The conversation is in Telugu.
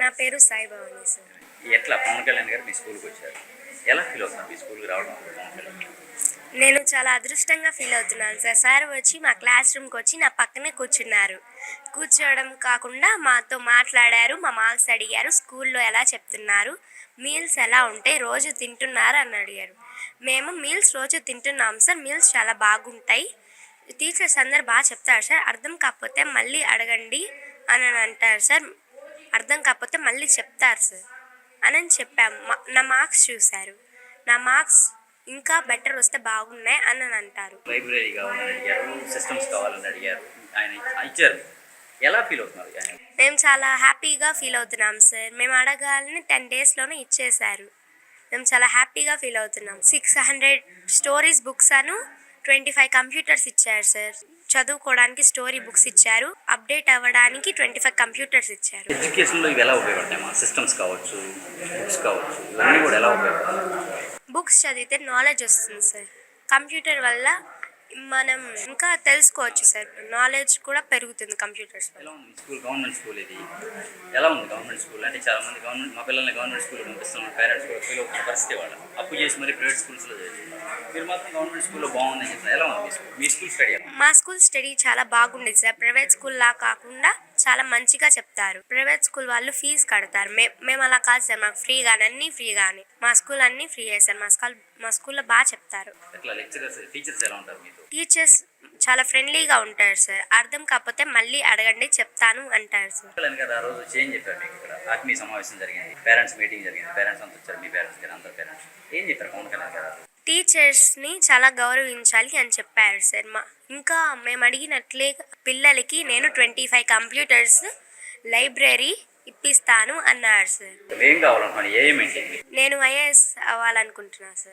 నా పేరు సాయి భవాని సార్. ఎట్లా పవన్ కళ్యాణ్ గారు మీ స్కూల్కి వచ్చారు? ఎలా ఫీల్ అవుతున్నారు మీ స్కూల్కి రావడం పవన్ కళ్యాణ్? నేను చాలా అదృష్టంగా ఫీల్ అవుతున్నాను సార్. సార్ వచ్చి మా క్లాస్ రూమ్కి వచ్చి నా పక్కనే కూర్చున్నారు. కూర్చోవడం కాకుండా మాతో మాట్లాడారు, మా మార్క్స్ అడిగారు, స్కూల్లో ఎలా చెప్తున్నారు, మీల్స్ ఎలా ఉంటాయి, రోజు తింటున్నారు అని అడిగారు. మేము మీల్స్ రోజు తింటున్నాం సార్, మీల్స్ చాలా బాగుంటాయి, టీచర్స్ అందరు బాగా చెప్తారు సార్, అర్థం కాకపోతే మళ్ళీ అడగండి అని అంటారు సార్, అర్థం కాకపోతే మళ్ళీ చెప్తారు సార్ అని చెప్పాము. నా మార్క్స్ చూశారు, నా మార్క్స్ ఇంకా బెటర్ వస్తే బాగున్నాయి అని అంటారు. లైబ్రరీ కావాలని అడిగారు, సిస్టమ్స్ కావాలని అడిగారు, ఆయన ఇచ్చారు. ఎలా ఫీల్ అవుతున్నారు? మేము చాలా హ్యాపీగా ఫీల్ అవుతున్నాం సార్. మేము అడగాలని 10 daysలోనే ఇచ్చేశారు. మేము చాలా హ్యాపీగా ఫీల్ అవుతున్నాం. 600 స్టోరీస్ బుక్స్ అను 25 కంప్యూటర్స్ ఇచ్చారు సార్. చదువుకోవడానికి స్టోరీ బుక్స్ ఇచ్చారు, అప్డేట్ అవ్వడానికి 25 కంప్యూటర్స్ ఇచ్చారు. ఎడ్యుకేషన్లో ఇవి ఎలా ఉపయోగపడతాయి? మా సిస్టమ్స్ కావచ్చు, బుక్స్ కావచ్చు, ఇవన్నీ కూడా ఎలా ఉపయోగపడతాయి? బుక్స్ చదివితే నాలెడ్జ్ వస్తుంది సార్. కంప్యూటర్ వల్ల మనం ఇంకా తెలుసుకోవచ్చు సార్, నాలెడ్జ్ కూడా పెరుగుతుంది కంప్యూటర్స్ వల్ల. ఎలా ఉంది మీ స్కూల్? గవర్నమెంట్ స్కూల్ ఇది ఎలా ఉంది? గవర్నమెంట్ స్కూల్ అంటే చాలా మంది మా పిల్లల్ని గవర్నమెంట్ స్కూల్లో పంపిస్తున్నాం, పేరెంట్స్ కూడా ఫీల్ అవుతున్న పరిస్థితి వాళ్ళ అప్పు చేసి మరి ప్రైవేట్ స్కూల్స్లో చదువుతున్నారు. మీరు మాత్రం గవర్నమెంట్ స్కూల్లో బాగుందని చెప్తున్నారు. ఎలా ఉంది మీ స్కూల్ స్టడీ? మా స్కూల్ స్టడీ చాలా బాగుండేది సార్. ప్రైవేట్ స్కూల్ లా కాకుండా చాలా మంచిగా చెప్తారు. ప్రైవేట్ స్కూల్ వాళ్ళు ఫీజు కడతారు, మేము అలా కాదు సార్, మాకు ఫ్రీగానే, అన్నీ ఫ్రీగానే. మా స్కూల్ అన్నీ ఫ్రీ సార్. మా స్కూల్లో బాగా చెప్తారు. టీచర్స్ ఎలా ఉంటారు మీతో? టీచర్స్ చాలా ఫ్రెండ్లీగా ఉంటారు సార్. అర్థం కాకపోతే మళ్ళీ అడగండి చెప్తాను అంటారు సార్. ఆ రోజు చేంజ్ చెప్పారు మీకు ఇక్కడ ఆత్మీయ సమావేశం జరిగింది, పేరెంట్స్ మీటింగ్ జరిగింది, పేరెంట్స్ అంతా వచ్చారు, మీ పేరెంట్స్ కానీ అందరు పేరెంట్స్ ఏం చెప్పారు పవన్ కళ్యాణ్ గారు? టీచర్స్ని చాలా గౌరవించాలి అని చెప్పారు సార్. ఇంకా మేము అడిగినట్లే పిల్లలకి నేను 25 కంప్యూటర్స్, లైబ్రరీ ఇప్పిస్తాను అన్నారు సార్. ఏం కావాలనుకోండి, ఏమేంటి? నేను IAS అవ్వాలనుకుంటున్నాను సార్.